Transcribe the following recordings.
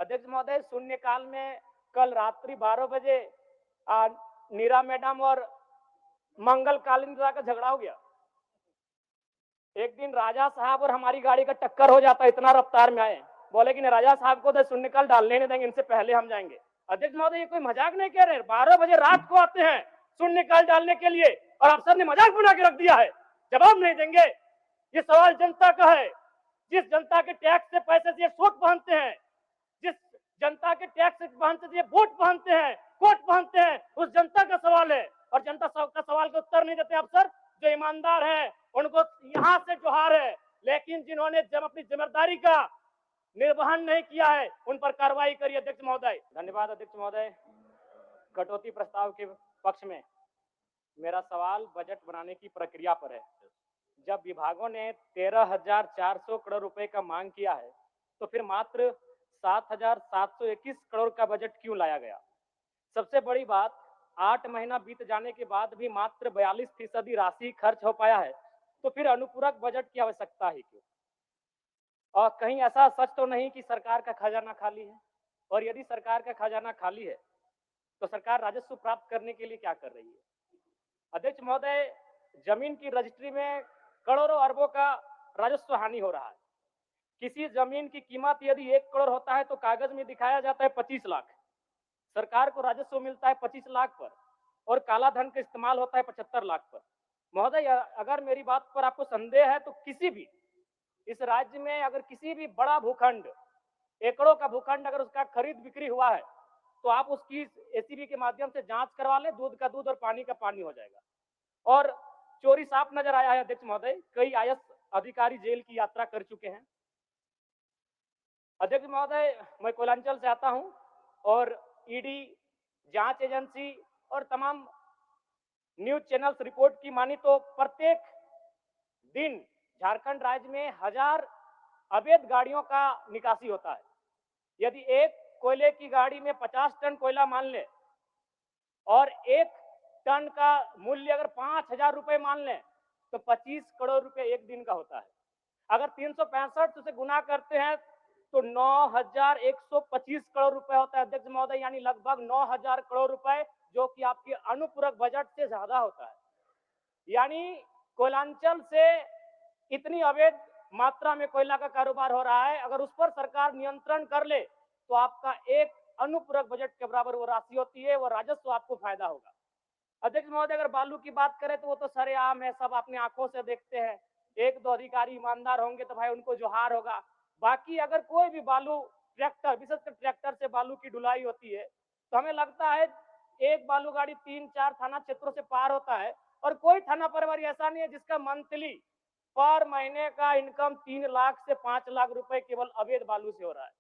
अध्यक्ष महोदय, शून्यकाल में कल रात्रि 12 बजे आ, नीरा मैडम और मंगल कालिंद्रा का झगड़ा हो गया। एक दिन राजा साहब और हमारी गाड़ी का टक्कर हो जाता, इतना रफ्तार में आए, बोले कि राजा साहब को तो शून्यकाल डालने नहीं देंगे, इनसे पहले हम जाएंगे। अध्यक्ष महोदय, ये कोई मजाक नहीं कह रहे, 12 बजे रात को आते हैं शून्यकाल डालने के लिए और अफसर ने मजाक बना के रख दिया है, जवाब नहीं देंगे। ये सवाल जनता का है, जिस जनता के टैक्स से पैसे से वोट पहनते हैं, जिस जनता के टैक्स से पहनते से वोट पहनते हैं, कोट पहनते हैं, उस जनता का सवाल है और जनता का सवाल का उत्तर नहीं देते अफसर। जो ईमानदार है उनको यहाँ से जोहार है, लेकिन जिन्होंने जब अपनी जिम्मेदारी का निर्वहन नहीं किया है उन पर कार्रवाई करिए। अध्यक्ष महोदय, धन्यवाद। अध्यक्ष महोदय, कटौती प्रस्ताव के पक्ष में मेरा सवाल बजट बनाने की प्रक्रिया पर है। जब विभागों ने 13,400 करोड़ रुपए का मांग किया है तो फिर मात्र 7,721 करोड़ का बजट क्यों लाया गया? सबसे बड़ी बात, 8 महीना बीत जाने के बाद भी मात्र 42% राशि खर्च हो पाया है, तो फिर अनुपूरक बजट की आवश्यकता है क्यों? और कहीं ऐसा सच तो नहीं कि सरकार का खजाना खाली है? और यदि सरकार का खजाना खाली है तो सरकार राजस्व प्राप्त करने के लिए क्या कर रही है? अध्यक्ष महोदय, जमीन की रजिस्ट्री में करोड़ों अरबों का राजस्व हानि हो रहा है। किसी जमीन की कीमत यदि 1 करोड़ होता है तो कागज में दिखाया जाता है 25 लाख। सरकार को राजस्व मिलता है 25 लाख पर और काला धन का इस्तेमाल होता है 75 लाख पर। महोदय, अगर मेरी बात पर आपको संदेह है तो किसी भी इस राज्य में अगर किसी भी बड़ा भूखंड, एकड़ों का भूखंड अगर उसका खरीद बिक्री हुआ है तो आप उसकी एसीबी के माध्यम से जांच करवा ले, दूध का दूध और पानी का पानी हो जाएगा। और चोरी साफ नजर आया है। अध्यक्ष महोदय, कई आईएएस अधिकारी जेल की यात्रा कर चुके हैं। अध्यक्ष महोदय, मैं कोयलांचल से आता हूं और ईडी, जांच एजेंसी और तमाम न्यूज चैनल्स रिपोर्ट की मानी तो प्रत्येक दिन झारखंड राज्य में 1000 अवैध गाड़ियों का निकासी होता है। यदि एक कोयले की गाड़ी में 50 टन कोयला मान ले और 1 टन का मूल्य अगर 5,000 रुपए मान लें तो 25 करोड़ रुपए एक दिन का होता है। अगर 365 से गुना करते हैं तो 9,125 करोड़ रुपए होता है। अध्यक्ष महोदय, यानी लगभग 9,000 करोड़ रुपए, जो कि आपके अनुपूरक बजट से ज्यादा होता है। यानी कोयलांचल से इतनी अवैध मात्रा में कोयला का कारोबार हो रहा है, अगर उस पर सरकार नियंत्रण कर ले तो आपका एक अनुपूरक बजट के बराबर वो राशि होती है, वो राजस्व आपको फायदा होगा। अध्यक्ष महोदय, अगर बालू की बात करें तो वो तो सरेआम है, सब अपने आंखों से देखते हैं। 1-2 अधिकारी ईमानदार होंगे तो भाई उनको जोहार होगा। बाकी अगर कोई भी बालू ट्रैक्टर, विशेषकर ट्रैक्टर से बालू की ढुलाई होती है तो हमें लगता है एक बालू गाड़ी 3-4 थाना क्षेत्रों से पार होता है और कोई थाना प्रभारी ऐसा नहीं है जिसका मंथली पर महीने का इनकम 3 लाख से 5 लाख रुपए केवल अवैध बालू से हो रहा है।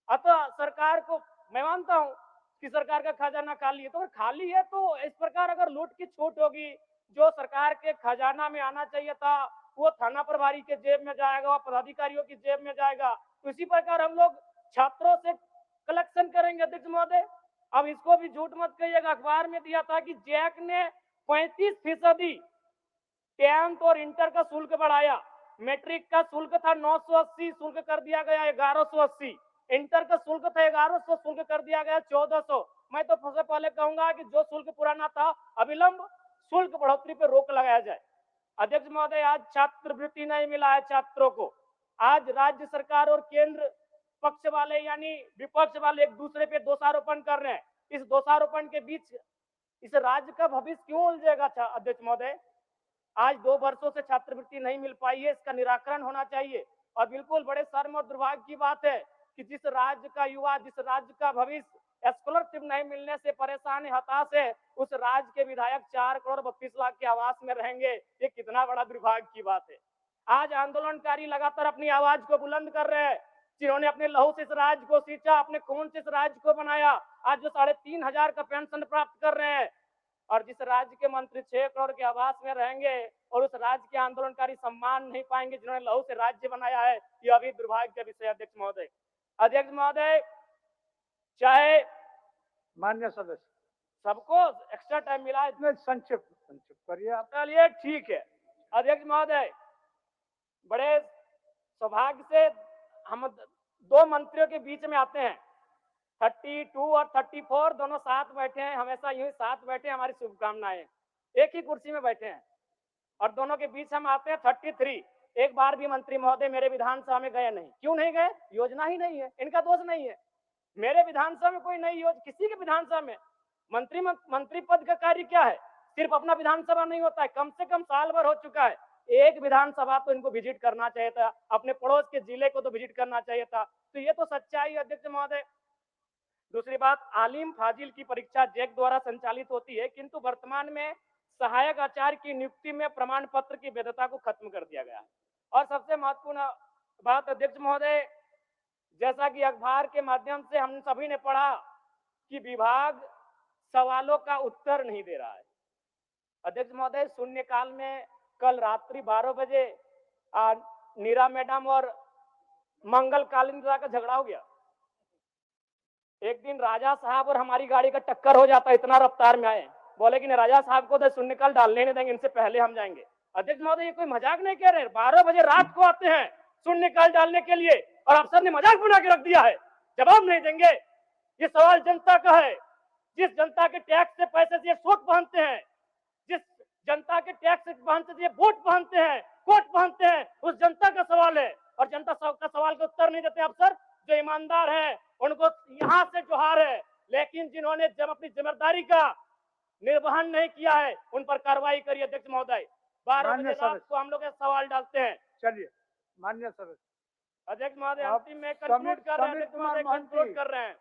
अतः सरकार को, मैं मानता हूं कि सरकार का खजाना खाली है, तो अगर खाली है तो इस प्रकार अगर लूट की छूट होगी, जो सरकार के खजाना में आना चाहिए था वो थाना प्रभारी के जेब में जाएगा, वो पदाधिकारियों की जेब में जाएगा। तो इसी प्रकार हम लोग छात्रों से कलेक्शन करेंगे। अध्यक्ष महोदय, अब इसको भी झूठ मत कहिएगा, अखबार में दिया था कि जैक ने 35% 10th और इंटर का शुल्क बढ़ाया। मैट्रिक का शुल्क था 980, शुल्क कर दिया गया 1180। इंटर का शुल्क था 1100, शुल्क कर दिया गया 1400। मैं तो सबसे पहले कहूंगा कि जो शुल्क पुराना था अविलंब शुल्क बढ़ोतरी पर रोक लगाया जाए। अध्यक्ष महोदय, आज छात्रवृत्ति नहीं मिला है छात्रों को। आज राज्य सरकार और केंद्र पक्ष वाले यानी विपक्ष वाले एक दूसरे पे दोषारोपण कर रहे हैं। इस दोषारोपण के बीच इस राज्य का भविष्य क्यों उलझेगा? अध्यक्ष महोदय, आज 2 वर्षों से छात्रवृत्ति नहीं मिल पाई है, इसका निराकरण होना चाहिए। और बिल्कुल बड़े शर्म और दुर्भाग्य की बात है कि जिस राज्य का युवा, जिस राज्य का भविष्य स्कॉलरशिप नहीं मिलने से परेशान है, हताश है, उस राज्य के विधायक 4 करोड़ 32 लाख के आवास में रहेंगे। ये कितना बड़ा दुर्भाग्य की बात है। आज आंदोलनकारी लगातार अपनी आवाज को बुलंद कर रहे हैं, जिन्होंने अपने लहू से इस राज्य को सींचा, अपने खून से इस राज्य को बनाया, आज जो 3,500 का पेंशन प्राप्त कर रहे हैं, और जिस राज्य के मंत्री 6 करोड़ के आवास में रहेंगे और उस राज्य के आंदोलनकारी सम्मान नहीं पाएंगे जिन्होंने लहू से राज्य बनाया है, यह अभी दुर्भाग्य का विषय। अध्यक्ष महोदय, अध्यक्ष महोदय, चाहे मान्य सदस्य सबको एक्स्ट्रा टाइम मिला है, इसमें संक्षिप्त करिए आप। चलिए ठीक है। अध्यक्ष महोदय, बड़े सौभाग्य से हम 2 मंत्रियों के बीच में आते हैं। 32 और 34 दोनों साथ बैठे हैं, हमेशा यूं ही साथ बैठे, हमारी शुभकामनाएं। एक ही कुर्सी में बैठे हैं और दोनों के बीच हम आते हैं 33। एक बार भी मंत्री महोदय मेरे विधानसभा में गए नहीं। क्यों नहीं गए? योजना ही नहीं है, इनका दोष नहीं है। मेरे विधानसभा में कोई नई योजना, किसी के विधानसभा में मंत्री पद का कार्य क्या है? सिर्फ अपना विधानसभा नहीं होता है, कम से कम साल भर हो चुका है, एक विधानसभा तो इनको विजिट करना चाहिए था, अपने पड़ोस के जिले को तो विजिट करना चाहिए था। तो ये तो सच्चाई है अध्यक्ष महोदय। दूसरी बात, आलिम फाजिल की परीक्षा जैक द्वारा संचालित होती है, किंतु वर्तमान में सहायक आचार्य की नियुक्ति में प्रमाण पत्र की वैधता को खत्म कर दिया गया है। और सबसे महत्वपूर्ण बात अध्यक्ष महोदय, जैसा कि अखबार के माध्यम से हम सभी ने पढ़ा कि विभाग सवालों का उत्तर नहीं दे रहा है। अध्यक्ष महोदय, शून्यकाल में कल रात्रि 12 बजे नीरा मैडम और मंगल कालिंद्रा का झगड़ा हो गया। एक दिन राजा साहब और हमारी गाड़ी का टक्कर हो जाता, इतना रफ्तार में आए, बोले कि राजा साहब को तो शून्यकाल डालने नहीं देंगे, इनसे पहले हम जाएंगे। अध्यक्ष महोदय, ये कोई मजाक नहीं कह रहे। 12 बजे रात को आते हैं शून्यकाल डालने के लिए और अफसर ने मजाक बना के रख दिया है, जवाब नहीं देंगे। ये सवाल जनता का है, जिस जनता के टैक्स से पैसे से ये सूट पहनते हैं, जिस जनता के टैक्स से पहनते से ये वोट पहनते हैं, कोट पहनते हैं, उस जनता का सवाल है। और जनता का सवाल का उत्तर नहीं देते अफसर। जो ईमानदार है उनको यहां से जोहार है, लेकिन जिन्होंने जब अपनी जिम्मेदारी का निर्वहन नहीं किया है उन पर कार्रवाई करिए। अध्यक्ष महोदय, 12 बजे रात को हम लोग सवाल डालते हैं। चलिए मान्य सदस्य। अध्यक्ष महोदय, अंतिम में कंक्लूड कर रहे हैं। अध्यक्ष महोदय, कंक्लूड कर रहे हैं।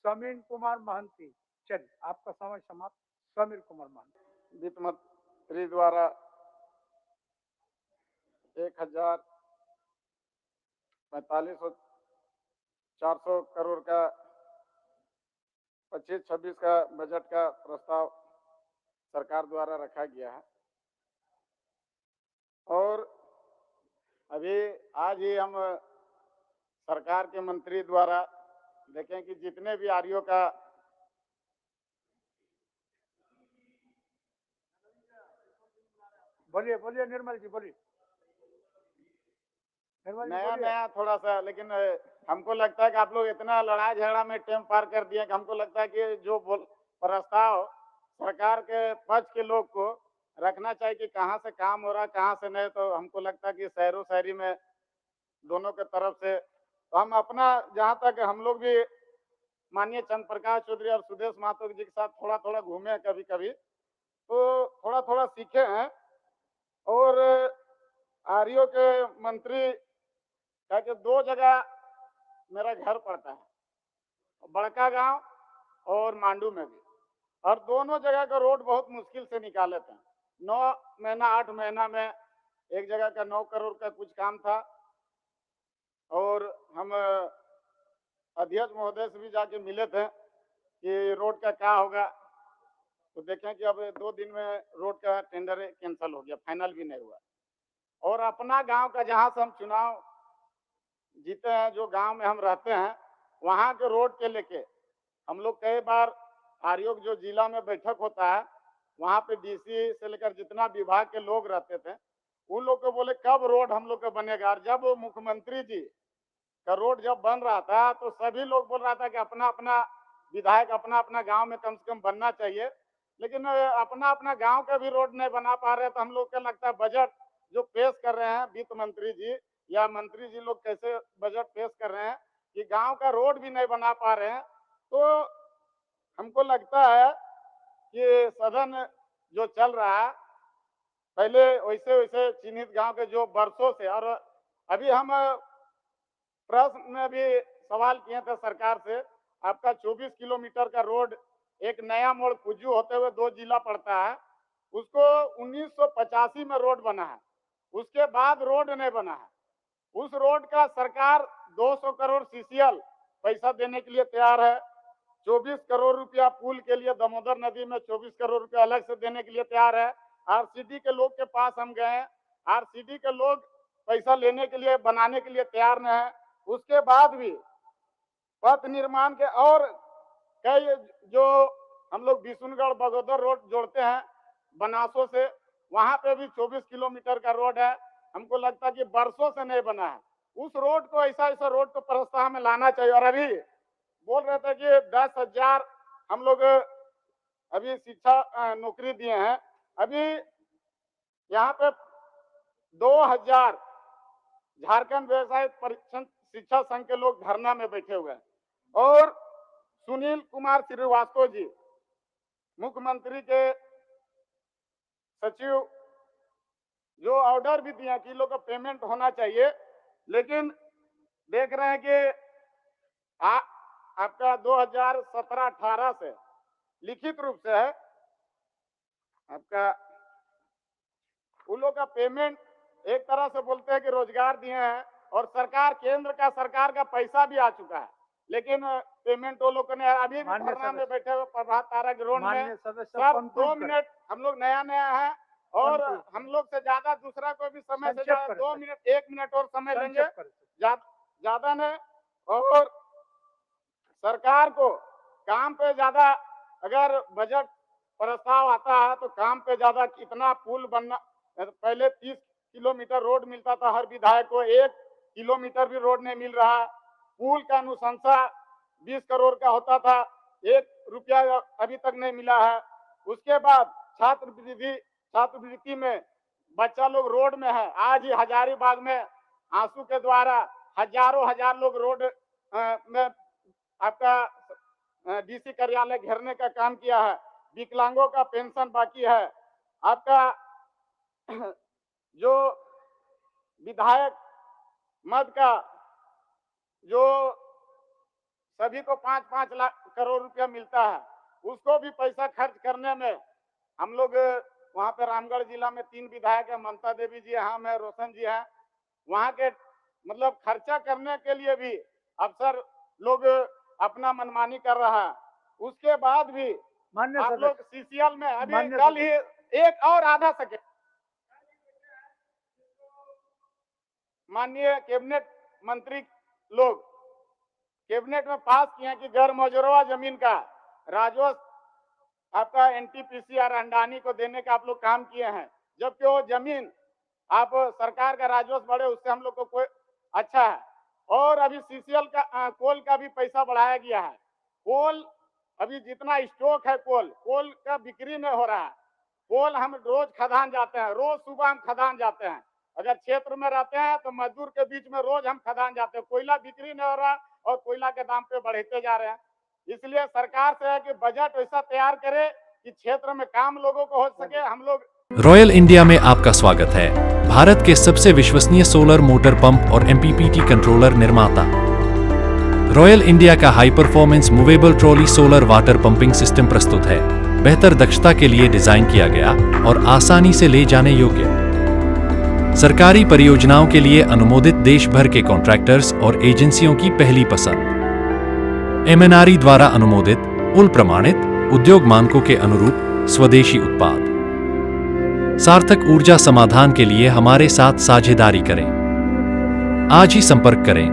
समीर कुमार महंती, चलिए आपका समय समाप्त। समीर कुमार महंती। वित्त मंत्री द्वारा 1,045,400 करोड़ का 25-26 का बजट का प्रस्ताव सरकार द्वारा रखा गया है और अभी आज ही हम सरकार के मंत्री द्वारा देखें कि जितने भी आरओ का बोलिए बोलिए निर्मल जी बोलिए। नया थोड़ा सा, लेकिन हमको लगता है कि आप लोग इतना लड़ाई झगड़ा में टाइम पार कर दिए कि हमको लगता है कि जो प्रस्ताव सरकार के पक्ष के लोग को रखना चाहिए कि कहाँ से काम हो रहा है कहाँ से नहीं। तो हमको लगता है कि शहरों शहरी में दोनों के तरफ से तो हम अपना जहाँ तक हम लोग भी माननीय चंद्र प्रकाश चौधरी और सुदेश महतो जी के साथ थोड़ा थोड़ा घूमे कभी कभी, तो थोड़ा थोड़ा सीखे हैं। और आरओ के मंत्री का कि 2 जगह मेरा घर पड़ता है, बड़का गांव और मांडू में भी, और दोनों जगह का रोड बहुत मुश्किल से निकाले थे। 9 महीना 8 महीना में एक जगह का 9 करोड़ का कुछ काम था और हम अध्यक्ष महोदय से भी जाके मिले थे कि रोड का क्या होगा। तो देखें कि अब 2 दिन में रोड का टेंडर कैंसिल हो गया, फाइनल भी नहीं हुआ। और अपना गांव का जहां से हम चुनाव जीते हैं, जो गांव में हम रहते हैं, वहां के रोड के लेके हम लोग कई बार आरओ जो जिला में बैठक होता है वहां पे डीसी से लेकर जितना विभाग के लोग रहते थे उन लोग को बोले कब रोड हम लोग का बनेगा। और जब मुख्यमंत्री जी का रोड जब बन रहा था तो सभी लोग बोल रहा था कि अपना अपना विधायक अपना अपना गांव में कम से कम बनना चाहिए, लेकिन अपना अपना गांव का भी रोड नहीं बना पा रहे। तो हम लोग को लगता है बजट जो पेश कर रहे हैं वित्त मंत्री जी या मंत्री जी लोग कैसे बजट पेश कर रहे हैं कि गांव का रोड भी नहीं बना पा रहे हैं। तो हमको लगता है कि सदन जो चल रहा है पहले वैसे वैसे चिन्हित गांव के जो बरसों से, और अभी हम प्रश्न में भी सवाल किए थे सरकार से, आपका 24 किलोमीटर का रोड एक नया मोड़ कुज्जू होते हुए 2 जिला पड़ता है, उसको 1985 में रोड बना है, उसके बाद रोड नहीं बना है। उस रोड का सरकार 200 करोड़ सीसीएल पैसा देने के लिए तैयार है, 24 करोड़ रुपया पुल के लिए दामोदर नदी में 24 करोड़ रुपया अलग से देने के लिए तैयार है। आरसीडी के लोग के पास हम गए, आरसीडी के लोग पैसा लेने के लिए बनाने के लिए तैयार न है। उसके बाद भी पथ निर्माण के और कई जो हम लोग बिशुनगढ़ बगोदर रोड जोड़ते हैं बनासों से, वहां पे भी 24 किलोमीटर का रोड है। हमको लगता है कि बरसों से नहीं बना है। उस रोड को ऐसा रोड को प्रस्ताव में लाना चाहिए। और अभी बोल रहे थे कि 10,000 हम लोग अभी शिक्षा नौकरी दिए हैं। अभी यहाँ पे 2,000 झारखंड व्यवसाय परीक्षण शिक्षा संघ के लोग धरना में बैठे हुए हैं और सुनील कुमार श्रीवास्तव जी मुख्यमंत्री के सचिव जो ऑर्डर भी दिया कि लोग का पेमेंट होना चाहिए, लेकिन देख रहे हैं कि आपका 2017-18 से लिखित रूप से है आपका उन लोग का पेमेंट एक तरह से बोलते हैं कि रोजगार दिए हैं और सरकार केंद्र का सरकार का पैसा भी आ चुका है, लेकिन पेमेंट वो लोग ने अभी भी धरना में बैठे हुए प्रभात तारा ग्राउंड में सर 2 मिनट हम लोग नया है और हम लोग से ज्यादा दूसरा कोई भी समय से ज्यादा 2 मिनट 1 मिनट और समय लेंगे ज्यादा नहीं। और सरकार को काम पे ज्यादा अगर बजट प्रस्ताव आता है तो काम पे ज्यादा कितना पुल बनना, पहले 30 किलोमीटर रोड मिलता था हर विधायक को, 1 किलोमीटर भी रोड नहीं मिल रहा। पुल का अनुशंसा 20 करोड़ का होता था, 1 रुपया अभी तक नहीं मिला है। उसके बाद छात्रवृत्ति में बच्चा लोग रोड में है। आज ही हजारीबाग में आंसू के द्वारा हजार लोग रोड में आपका डीसी कार्यालय घेरने का काम किया है। विकलांगों का पेंशन बाकी है। आपका जो विधायक मद का जो सभी को 5-5 लाख करोड़ रुपया मिलता है, उसको भी पैसा खर्च करने में हम लोग वहां पे रामगढ़ जिला में 3 विधायक है, ममता देवी जी हैं, मैं रोशन जी हैं, वहां के मतलब खर्चा करने के लिए भी अफसर लोग अपना मनमानी कर रहा है। उसके बाद भी आप लोग सीसीएल में अभी कल ही एक और आधा सेकेंड माननीय कैबिनेट मंत्री लोग कैबिनेट में पास किए कि गैर मौजूदा जमीन का राजस्व आपका एनटीपीसी और अंडानी को देने का आप लोग काम किए हैं, जबकि वो जमीन आप सरकार का राजस्व बढ़े उससे हम लोग को कोई अच्छा है। और अभी सीसीएल का कोल का भी पैसा बढ़ाया गया है। कोल अभी जितना स्टॉक है कोल का बिक्री नहीं हो रहा है। कोल हम रोज खदान जाते हैं, रोज सुबह हम खदान जाते हैं। अगर क्षेत्र में रहते हैं तो मजदूर के बीच में रोज हम खदान जाते हैं। कोयला बिक्री नहीं हो रहा और कोयला के दाम पे बढ़ते जा रहे हैं। इसलिए सरकार से है कि बजट ऐसा तैयार करे कि क्षेत्र में काम लोगों को हो सके। हम लोग रॉयल इंडिया में आपका स्वागत है। भारत के सबसे विश्वसनीय सोलर मोटर पंप और एमपीपीटी कंट्रोलर निर्माता रॉयल इंडिया का high performance movable trolley solar water pumping system प्रस्तुत है। बेहतर दक्षता के लिए डिजाइन किया गया और आसानी से ले जाने योग्य। सरकारी परियोजनाओं के लिए अनुमोदित देश भर के कॉन्ट्रैक्टर्स और एजेंसियों की पहली पसंद। एमएनआरई द्वारा अनुमोदित, उल प्रमाणित, उद्योग मानकों के अनुरूप स्वदेशी उत्पाद। सार्थक ऊर्जा समाधान के लिए हमारे साथ साझेदारी करें। आज ही संपर्क करें